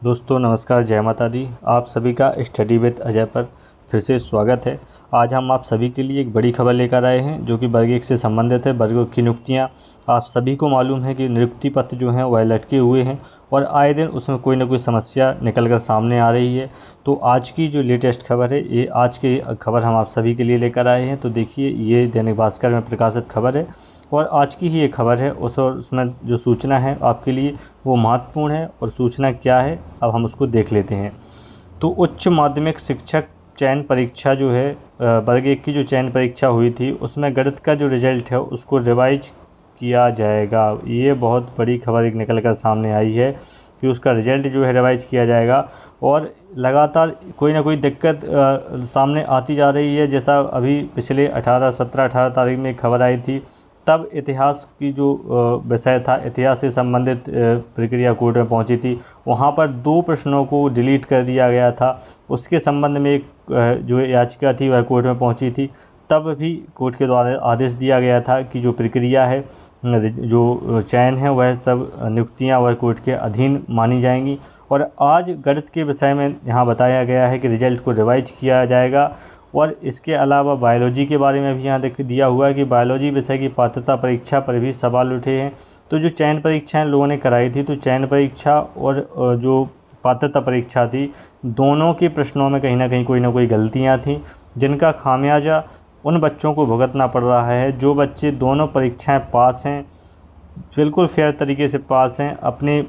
दोस्तों नमस्कार, जय माता दी। आप सभी का स्टडी विद अजय पर फिर से स्वागत है। आज हम आप सभी के लिए एक बड़ी खबर लेकर आए हैं जो कि वर्ग 1 से संबंधित है। वर्गों की नियुक्तियाँ, आप सभी को मालूम है कि नियुक्ति पत्र जो हैं वह लटके हुए हैं और आए दिन उसमें कोई ना कोई समस्या निकल कर सामने आ रही है। तो आज की जो लेटेस्ट खबर है, ये आज की खबर हम आप सभी के लिए लेकर आए हैं। तो देखिए, ये दैनिक भास्कर में प्रकाशित खबर है और आज की ही एक खबर है। उसमें जो सूचना है आपके लिए वो महत्वपूर्ण है। और सूचना क्या है, अब हम उसको देख लेते हैं। तो उच्च माध्यमिक शिक्षक चयन परीक्षा जो है, वर्ग 1 की जो चयन परीक्षा हुई थी, उसमें गणित का जो रिजल्ट है उसको रिवाइज किया जाएगा। ये बहुत बड़ी खबर एक निकल कर सामने आई है कि उसका रिजल्ट जो है रिवाइज किया जाएगा। और लगातार कोई ना कोई दिक्कत सामने आती जा रही है। जैसा अभी पिछले 18 तारीख में खबर आई थी, तब इतिहास की जो विषय था, इतिहास से संबंधित प्रक्रिया कोर्ट में पहुंची थी। वहां पर 2 प्रश्नों को डिलीट कर दिया गया था। उसके संबंध में एक जो याचिका थी वह कोर्ट में पहुंची थी। तब भी कोर्ट के द्वारा आदेश दिया गया था कि जो प्रक्रिया है, जो चयन है, वह सब नियुक्तियां वह कोर्ट के अधीन मानी जाएंगी। और आज गणित के विषय में यहाँ बताया गया है कि रिजल्ट को रिवाइज किया जाएगा। और इसके अलावा बायोलॉजी के बारे में भी यहाँ दिया हुआ है कि बायोलॉजी विषय की पात्रता परीक्षा पर भी सवाल उठे हैं। तो जो चयन परीक्षाएं लोगों ने कराई थी, तो चयन परीक्षा और जो पात्रता परीक्षा थी, दोनों के प्रश्नों में कहीं ना कोई गलतियाँ थीं, जिनका खामियाजा उन बच्चों को भुगतना पड़ रहा है जो बच्चे दोनों परीक्षाएं पास हैं, बिल्कुल फेयर तरीके से पास हैं, अपने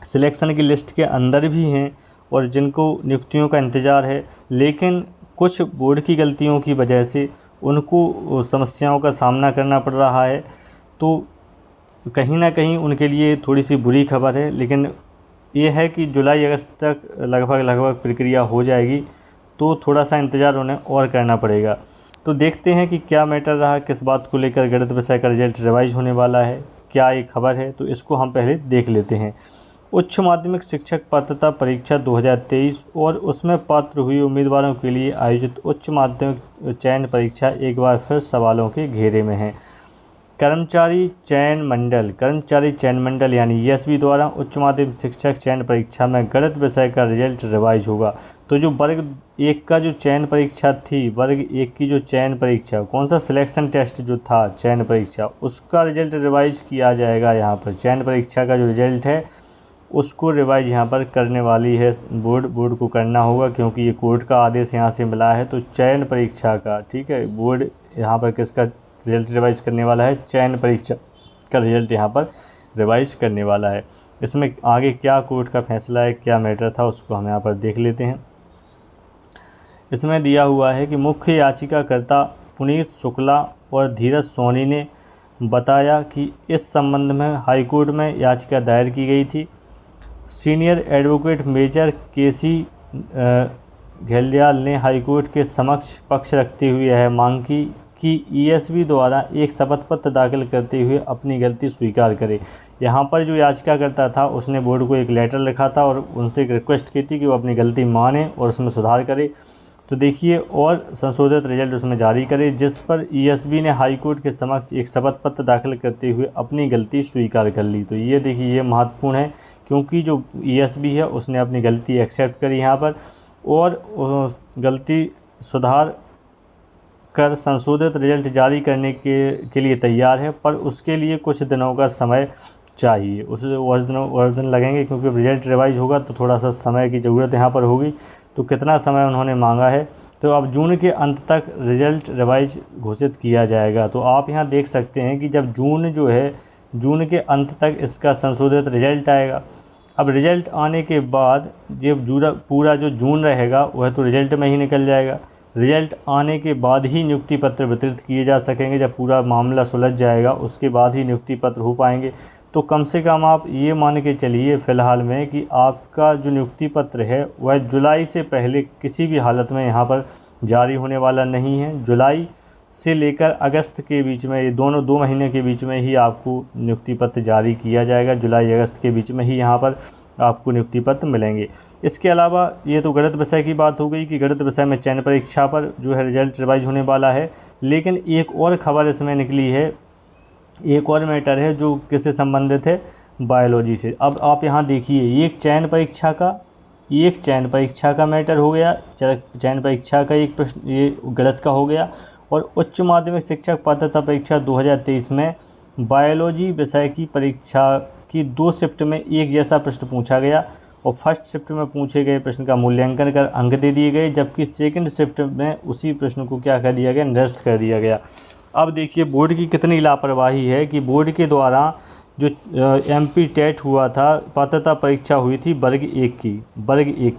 सिलेक्शन की लिस्ट के अंदर भी हैं और जिनको नियुक्तियों का इंतज़ार है। लेकिन कुछ बोर्ड की गलतियों की वजह से उनको समस्याओं का सामना करना पड़ रहा है। तो कहीं ना कहीं उनके लिए थोड़ी सी बुरी खबर है। लेकिन ये है कि जुलाई अगस्त तक लगभग प्रक्रिया हो जाएगी, तो थोड़ा सा इंतज़ार उन्हें और करना पड़ेगा। तो देखते हैं कि क्या मैटर रहा, किस बात को लेकर गणित विषय का रिजल्ट रिवाइज होने वाला है, क्या ये खबर है। तो इसको हम पहले देख लेते हैं। उच्च माध्यमिक शिक्षक पात्रता परीक्षा 2023 और उसमें पात्र हुए उम्मीदवारों के लिए आयोजित उच्च माध्यमिक चयन परीक्षा एक बार फिर सवालों के घेरे में है। कर्मचारी चयन मंडल यानी ईएसबी द्वारा उच्च माध्यमिक शिक्षक चयन परीक्षा में गणित विषय का रिजल्ट रिवाइज होगा। तो जो वर्ग 1 का जो चयन परीक्षा थी, वर्ग 1 की जो चयन परीक्षा, कौन सा सिलेक्शन टेस्ट जो था चयन परीक्षा, उसका रिजल्ट रिवाइज किया जाएगा। यहाँ पर चयन परीक्षा का जो रिजल्ट है उसको रिवाइज यहाँ पर करने वाली है बोर्ड को करना होगा, क्योंकि ये कोर्ट का आदेश यहाँ से मिला है। तो चयन परीक्षा का, ठीक है, बोर्ड यहाँ पर किसका रिजल्ट रिवाइज करने वाला है, चयन परीक्षा का रिजल्ट यहाँ पर रिवाइज करने वाला है। इसमें आगे क्या कोर्ट का फैसला है, क्या मैटर था, उसको हम यहाँ पर देख लेते हैं। इसमें दिया हुआ है कि मुख्य याचिकाकर्ता पुनीत शुक्ला और धीरज सोनी ने बताया कि इस संबंध में हाईकोर्ट में याचिका दायर की गई थी। सीनियर एडवोकेट मेजर केसी घेलियाल ने हाईकोर्ट के समक्ष पक्ष रखते हुए यह मांग की कि ईएसबी द्वारा एक शपथ पत्र दाखिल करते हुए अपनी गलती स्वीकार करे। यहाँ पर जो याचिकाकर्ता था उसने बोर्ड को एक लेटर लिखा था और उनसे एक रिक्वेस्ट की थी कि वो अपनी गलती माने और उसमें सुधार करे। तो देखिए, और संशोधित रिजल्ट उसमें जारी करे, जिस पर ईएसबी ने हाईकोर्ट के समक्ष एक शपथ पत्र दाखिल करते हुए अपनी गलती स्वीकार कर ली। तो ये देखिए, ये महत्वपूर्ण है, क्योंकि जो ईएसबी है उसने अपनी गलती एक्सेप्ट करी यहाँ पर और गलती सुधार कर संशोधित रिजल्ट जारी करने के लिए तैयार है। पर उसके लिए कुछ दिनों का समय चाहिए, उस दिन लगेंगे, क्योंकि रिजल्ट रिवाइज होगा तो थोड़ा सा समय की ज़रूरत यहाँ पर होगी। तो कितना समय उन्होंने मांगा है, तो अब जून के अंत तक रिजल्ट रिवाइज घोषित किया जाएगा। तो आप यहाँ देख सकते हैं कि जब जून के अंत तक इसका संशोधित रिजल्ट आएगा। अब रिजल्ट आने के बाद जब पूरा जो जून रहेगा वह तो रिजल्ट में ही निकल जाएगा। रिजल्ट आने के बाद ही नियुक्ति पत्र वितरित किए जा सकेंगे। जब पूरा मामला सुलझ जाएगा उसके बाद ही नियुक्ति पत्र हो पाएंगे। तो कम से कम आप ये मान के चलिए फ़िलहाल में कि आपका जो नियुक्ति पत्र है वह जुलाई से पहले किसी भी हालत में यहाँ पर जारी होने वाला नहीं है। जुलाई से लेकर अगस्त के बीच में, ये दोनों 2 महीने के बीच में ही आपको नियुक्ति पत्र जारी किया जाएगा। जुलाई अगस्त के बीच में ही यहाँ पर आपको नियुक्ति पत्र मिलेंगे। इसके अलावा ये तो गणित विषय की बात हो गई कि गणित विषय में चयन परीक्षा पर जो है रिजल्ट रिवाइज होने वाला है। लेकिन एक और खबर इसमें निकली है, एक और मैटर है जो किससे संबंधित है, बायोलॉजी से। अब आप यहाँ देखिए, ये एक चयन परीक्षा का मैटर हो गया, चयन परीक्षा का एक प्रश्न ये गलत का हो गया। और उच्च माध्यमिक शिक्षक पात्रता परीक्षा 2023 में बायोलॉजी विषय की परीक्षा की 2 शिफ्ट में एक जैसा प्रश्न पूछा गया और फर्स्ट शिफ्ट में पूछे गए प्रश्न का मूल्यांकन कर अंक दे दिए गए, जबकि सेकंड शिफ्ट में उसी प्रश्न को क्या कर दिया गया, निरस्त कर दिया गया। अब देखिए बोर्ड की कितनी लापरवाही है कि बोर्ड के द्वारा जो MP टेट हुआ था, पात्रता परीक्षा हुई थी वर्ग एक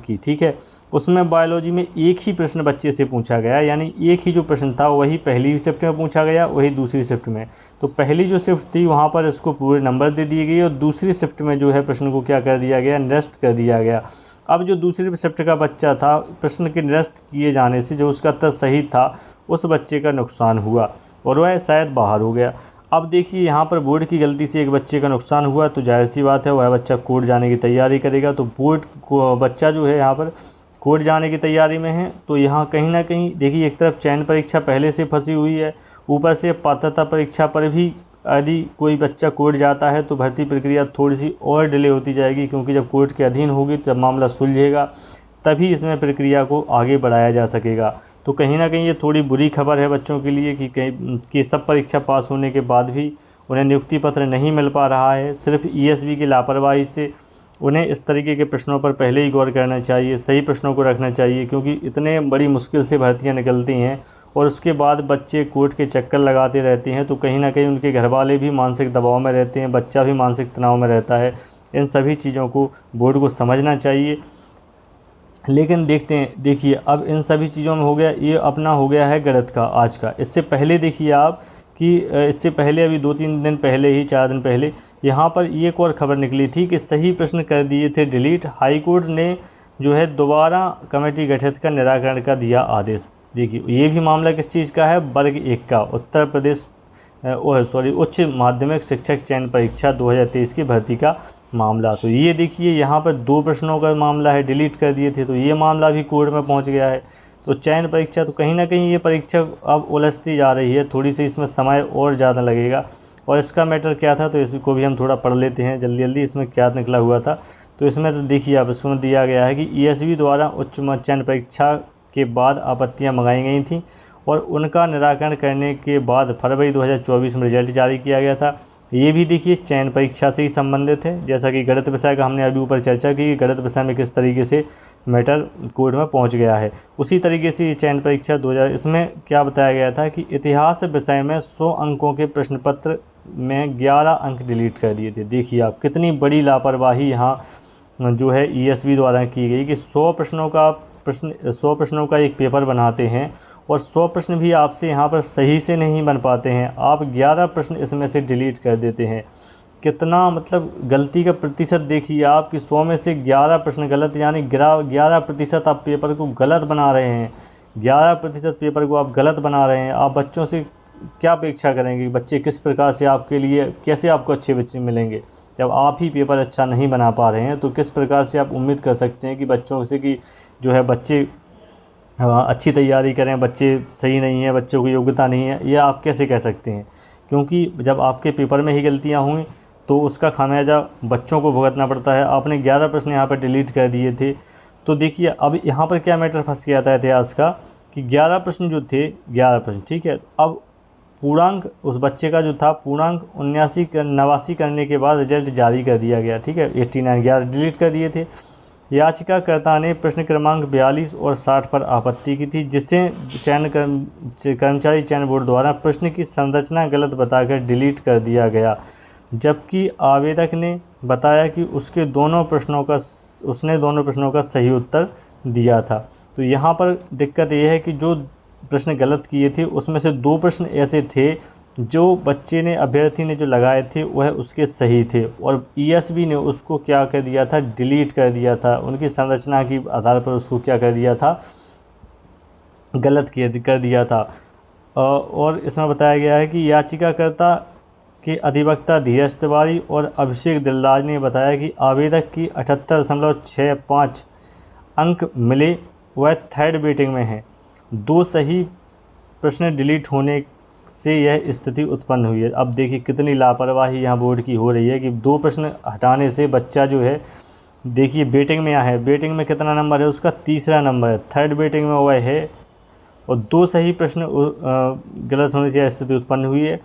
की, ठीक है, उसमें बायोलॉजी में एक ही प्रश्न बच्चे से पूछा गया, यानी एक ही जो प्रश्न था वही पहली शिफ्ट में पूछा गया, वही दूसरी शिफ्ट में। तो पहली जो शिफ्ट थी वहाँ पर इसको पूरे नंबर दे दिए गए और दूसरी शिफ्ट में जो है प्रश्न को क्या कर दिया गया, निरस्त कर दिया गया। अब जो दूसरी शिफ्ट का बच्चा था, प्रश्न के निरस्त किए जाने से जो उसका उत्तर सही था उस बच्चे का नुकसान हुआ और वह शायद बाहर हो गया। अब देखिए यहाँ पर बोर्ड की गलती से एक बच्चे का नुकसान हुआ, तो जाहिर सी बात है वह बच्चा कोर्ट जाने की तैयारी करेगा। तो बोर्ड को बच्चा जो है यहाँ पर कोर्ट जाने की तैयारी में है, तो यहाँ कहीं ना कहीं देखिए एक तरफ चयन परीक्षा पहले से फंसी हुई है, ऊपर से पात्रता परीक्षा पर भी यदि कोई बच्चा कोर्ट जाता है तो भर्ती प्रक्रिया थोड़ी सी और डिले होती जाएगी, क्योंकि जब कोर्ट के अधीन होगी तब मामला सुलझेगा, तभी इसमें प्रक्रिया को आगे बढ़ाया जा सकेगा। तो कहीं ना कहीं ये थोड़ी बुरी खबर है बच्चों के लिए कि सब परीक्षा पास होने के बाद भी उन्हें नियुक्ति पत्र नहीं मिल पा रहा है। सिर्फ ESV की लापरवाही से उन्हें इस तरीके के प्रश्नों पर पहले ही गौर करना चाहिए, सही प्रश्नों को रखना चाहिए, क्योंकि इतने बड़ी मुश्किल से भर्तियाँ निकलती हैं और उसके बाद बच्चे कोर्ट के चक्कर लगाते रहते हैं, तो कहीं ना कहीं उनके घर वाले भी मानसिक दबाव में रहते हैं, बच्चा भी मानसिक तनाव में रहता है। इन सभी चीज़ों को बोर्ड को समझना चाहिए। लेकिन देखिए अब इन सभी चीज़ों में हो गया, ये अपना हो गया है गणित का आज का। इससे पहले देखिए आप कि इससे पहले अभी 2-3 दिन पहले ही, 4 दिन पहले यहाँ पर ये एक और खबर निकली थी कि सही प्रश्न कर दिए थे डिलीट। हाईकोर्ट ने जो है दोबारा कमेटी गठित कर निराकरण का दिया आदेश। देखिए ये भी मामला किस चीज़ का है, वर्ग 1 का, उत्तर प्रदेश उच्च माध्यमिक शिक्षक चयन परीक्षा 2023 की भर्ती का मामला। तो ये देखिए यहाँ पर 2 प्रश्नों का मामला है, डिलीट कर दिए थे, तो ये मामला भी कोर्ट में पहुँच गया है। तो चयन परीक्षा, तो कहीं ना कहीं ये परीक्षा अब उलझती जा रही है, थोड़ी सी इसमें समय और ज़्यादा लगेगा। और इसका मैटर क्या था, तो इसको भी हम थोड़ा पढ़ लेते हैं जल्दी इसमें क्या निकला हुआ था। तो इसमें तो देखिए आप, इसमें दिया गया है कि ESV द्वारा उच्च चयन परीक्षा के बाद आपत्तियाँ मंगाई गई थीं और उनका निराकरण करने के बाद फरवरी 2024 में रिजल्ट जारी किया गया था। ये भी देखिए चयन परीक्षा से ही संबंधित है, जैसा कि गणित विषय का हमने अभी ऊपर चर्चा की, गणित विषय में किस तरीके से मैटर कोर्ट में पहुंच गया है, उसी तरीके से ये चयन परीक्षा 2000 इसमें क्या बताया गया था कि इतिहास विषय में 100 अंकों के प्रश्न पत्र में 11 अंक डिलीट कर दिए थे। देखिए आप कितनी बड़ी लापरवाही यहाँ जो है ESV द्वारा की गई कि 100 प्रश्नों का एक पेपर बनाते हैं और 100 प्रश्न भी आपसे यहाँ पर सही से नहीं बन पाते हैं, आप 11 प्रश्न इसमें से डिलीट कर देते हैं। कितना मतलब गलती का प्रतिशत देखिए आप कि 100 में से 11 प्रश्न गलत, यानी 11% आप पेपर को गलत बना रहे हैं। 11% पेपर को आप गलत बना रहे हैं। आप बच्चों से क्या अपेक्षा करेंगे, बच्चे किस प्रकार से आपके लिए, कैसे आपको अच्छे बच्चे मिलेंगे जब आप ही पेपर अच्छा नहीं बना पा रहे हैं। तो किस प्रकार से आप उम्मीद कर सकते हैं कि बच्चों से कि जो है बच्चे अच्छी तैयारी करें, बच्चे सही नहीं हैं, बच्चों की योग्यता नहीं है, ये आप कैसे कह सकते हैं। क्योंकि जब आपके पेपर में ही गलतियां हुई तो उसका खामियाजा बच्चों को भुगतना पड़ता है। आपने 11 प्रश्न यहाँ पर डिलीट कर दिए थे। तो देखिए अब यहाँ पर क्या मैटर फंस गया था इतिहास का कि 11 प्रश्न जो थे, 11 प्रश्न, ठीक है, अब पूर्णांक उस बच्चे का जो था पूर्णांक 89 करने के बाद रिजल्ट जारी कर दिया गया, ठीक है, 89, 11 डिलीट कर दिए थे। याचिकाकर्ता ने प्रश्न क्रमांक 42 और 60 पर आपत्ति की थी, जिसे कर्मचारी चयन बोर्ड द्वारा प्रश्न की संरचना गलत बताकर डिलीट कर दिया गया, जबकि आवेदक ने बताया कि उसने दोनों प्रश्नों का सही उत्तर दिया था। तो यहाँ पर दिक्कत यह है कि जो प्रश्न गलत किए थे उसमें से 2 प्रश्न ऐसे थे जो अभ्यर्थी ने जो लगाए थे वह उसके सही थे और ESV ने उसको क्या कर दिया था, डिलीट कर दिया था। उनकी संरचना के आधार पर उसको क्या कर दिया था, गलत कर दिया था। और इसमें बताया गया है कि याचिकाकर्ता के अधिवक्ता धीरज तिवारी और अभिषेक दिलराज ने बताया कि आवेदक की 78.65 अंक मिले, वह थर्ड वेटिंग में है। 2 सही प्रश्न डिलीट होने से यह स्थिति उत्पन्न हुई है। अब देखिए कितनी लापरवाही यहाँ बोर्ड की हो रही है कि 2 प्रश्न हटाने से बच्चा जो है, देखिए वेटिंग में है, वेटिंग में कितना नंबर है उसका, तीसरा नंबर है, थर्ड वेटिंग में हुआ है, और 2 सही प्रश्न गलत होने से यह स्थिति उत्पन्न हुई है।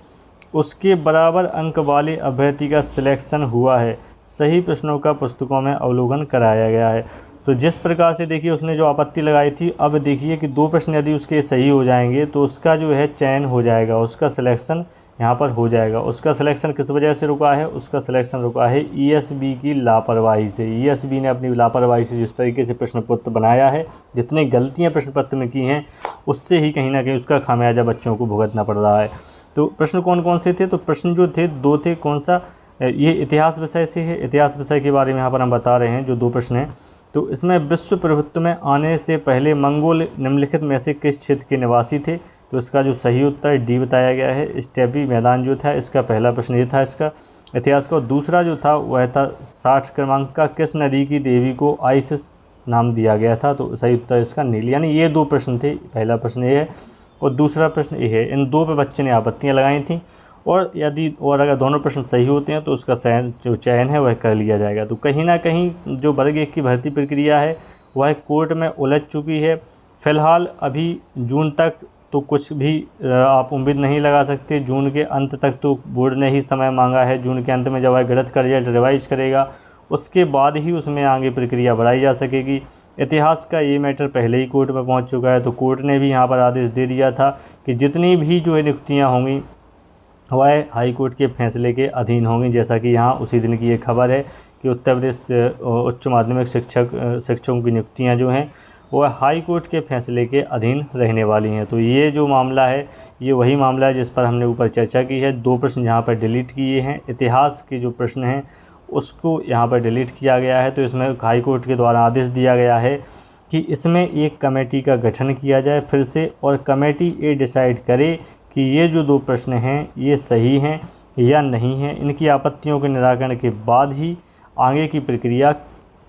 उसके बराबर अंक वाले अभ्यर्थी का सिलेक्शन हुआ है, सही प्रश्नों का पुस्तकों में अवलोकन कराया गया है। तो जिस प्रकार से देखिए उसने जो आपत्ति लगाई थी, अब देखिए कि 2 प्रश्न यदि उसके सही हो जाएंगे तो उसका जो है चयन हो जाएगा, उसका सिलेक्शन यहाँ पर हो जाएगा। उसका सिलेक्शन किस वजह से रुका है, उसका सिलेक्शन रुका है ईएसबी की लापरवाही से। ईएसबी ने अपनी लापरवाही से जिस तरीके से प्रश्न पत्र बनाया है, जितनी गलतियाँ प्रश्न पत्र में की हैं, उससे ही कहीं ना कहीं उसका खामियाजा बच्चों को भुगतना पड़ रहा है। तो प्रश्न कौन कौन से थे, तो प्रश्न जो थे 2 थे। कौन सा, ये इतिहास विषय से है, इतिहास विषय के बारे में यहाँ पर हम बता रहे हैं जो 2 प्रश्न हैं। तो इसमें विश्व प्रभुत्व में आने से पहले मंगोल निम्नलिखित में से किस क्षेत्र के निवासी थे, तो इसका जो सही उत्तर डी बताया गया है। स्टेपी मैदान जो था, इसका पहला प्रश्न ये था इसका इतिहास का। दूसरा जो था वह था 60 क्रमांक का, किस नदी की देवी को आइसिस नाम दिया गया था, तो सही उत्तर इसका नील। यानी ये 2 प्रश्न थे, पहला प्रश्न ये है और दूसरा प्रश्न ये है। इन 2 पे बच्चे ने आपत्तियाँ लगाई थी, और अगर दोनों प्रश्न सही होते हैं तो उसका जो चयन है वह कर लिया जाएगा। तो कहीं ना कहीं जो वर्ग 1 की भर्ती प्रक्रिया है वह कोर्ट में उलझ चुकी है। फ़िलहाल अभी जून तक तो कुछ भी आप उम्मीद नहीं लगा सकते। जून के अंत तक तो बोर्ड ने ही समय मांगा है। जून के अंत में जब वह गणित का रिजल्ट रिवाइज करेगा उसके बाद ही उसमें आगे प्रक्रिया बढ़ाई जा सकेगी। इतिहास का ये मैटर पहले ही कोर्ट में पहुंच चुका है, तो कोर्ट ने भी यहाँ पर आदेश दे दिया था कि जितनी भी जो है नियुक्तियाँ होंगी वह हाई कोर्ट के फैसले के अधीन होंगी। जैसा कि यहाँ उसी दिन की एक खबर है कि उत्तर प्रदेश उच्च माध्यमिक शिक्षकों की नियुक्तियाँ जो हैं वह हाई कोर्ट के फैसले के अधीन रहने वाली हैं। तो ये जो मामला है ये वही मामला है जिस पर हमने ऊपर चर्चा की है। 2 प्रश्न यहाँ पर डिलीट किए हैं, इतिहास के जो प्रश्न हैं उसको यहाँ पर डिलीट किया गया है। तो इसमें हाई कोर्ट के द्वारा आदेश दिया गया है कि इसमें एक कमेटी का गठन किया जाए फिर से, और कमेटी ये डिसाइड करे कि ये जो 2 प्रश्न हैं ये सही हैं या नहीं हैं। इनकी आपत्तियों के निराकरण के बाद ही आगे की प्रक्रिया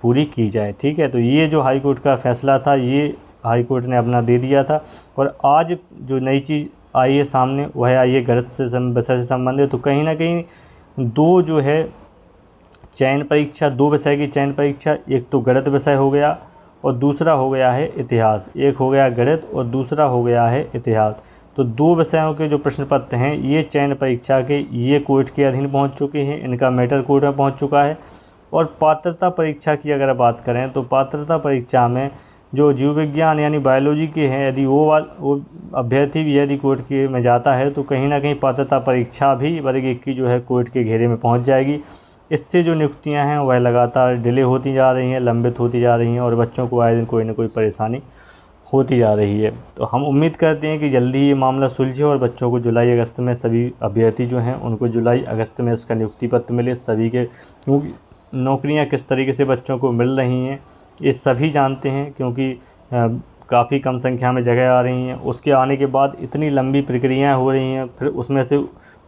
पूरी की जाए। ठीक है, तो ये जो हाई कोर्ट का फैसला था ये हाई कोर्ट ने अपना दे दिया था। और आज जो नई चीज़ आई है सामने वह आई है गणित से विषय से संबंधित। तो कहीं ना कहीं 2 जो है चयन परीक्षा, 2 विषय की चयन परीक्षा, एक तो गणित विषय हो गया और दूसरा हो गया है इतिहास। एक हो गया गणित और दूसरा हो गया है इतिहास। तो 2 विषयों के जो प्रश्न पत्र हैं ये चयन परीक्षा के ये कोर्ट के अधीन पहुंच चुके हैं, इनका मैटर कोर्ट में पहुंच चुका है। और पात्रता परीक्षा की अगर बात करें तो पात्रता परीक्षा में जो जीव विज्ञान यानी बायोलॉजी के हैं, यदि वो अभ्यर्थी भी यदि कोर्ट के में जाता है तो कहीं ना कहीं पात्रता परीक्षा भी वर्ग 1 की जो है कोर्ट के घेरे में पहुँच जाएगी। इससे जो नियुक्तियाँ हैं वह लगातार डिले होती जा रही हैं, लंबित होती जा रही हैं, और बच्चों को आए दिन कोई ना कोई परेशानी होती जा रही है। तो हम उम्मीद करते हैं कि जल्दी ये मामला सुलझे और बच्चों को जुलाई अगस्त में, सभी अभ्यर्थी जो हैं उनको जुलाई अगस्त में इसका नियुक्ति पत्र मिले सभी के। क्योंकि नौकरियां किस तरीके से बच्चों को मिल रही हैं ये सभी जानते हैं, क्योंकि काफ़ी कम संख्या में जगह आ रही हैं। उसके आने के बाद इतनी लंबी प्रक्रियाएँ हो रही हैं, फिर उसमें से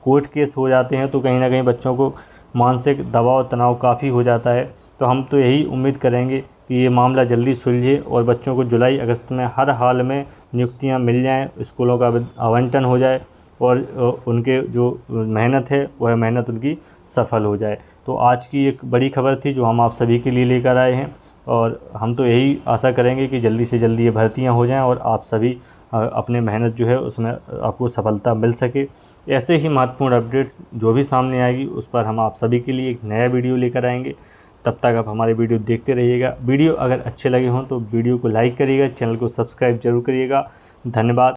कोर्ट केस हो जाते हैं, तो कहीं ना कहीं बच्चों को मानसिक दबाव तनाव काफ़ी हो जाता है। तो हम तो यही उम्मीद करेंगे कि ये मामला जल्दी सुलझे और बच्चों को जुलाई अगस्त में हर हाल में नियुक्तियां मिल जाएं, स्कूलों का आवंटन हो जाए और उनके जो मेहनत है वह मेहनत उनकी सफल हो जाए। तो आज की एक बड़ी खबर थी जो हम आप सभी के लिए लेकर आए हैं, और हम तो यही आशा करेंगे कि जल्दी से जल्दी ये भर्तियाँ हो जाएँ और आप सभी अपने मेहनत जो है उसमें आपको सफलता मिल सके। ऐसे ही महत्वपूर्ण अपडेट जो भी सामने आएगी उस पर हम आप सभी के लिए एक नया वीडियो लेकर आएंगे। तब तक आप हमारे वीडियो देखते रहिएगा। वीडियो अगर अच्छे लगे हों तो वीडियो को लाइक करिएगा, चैनल को सब्सक्राइब जरूर करिएगा। धन्यवाद।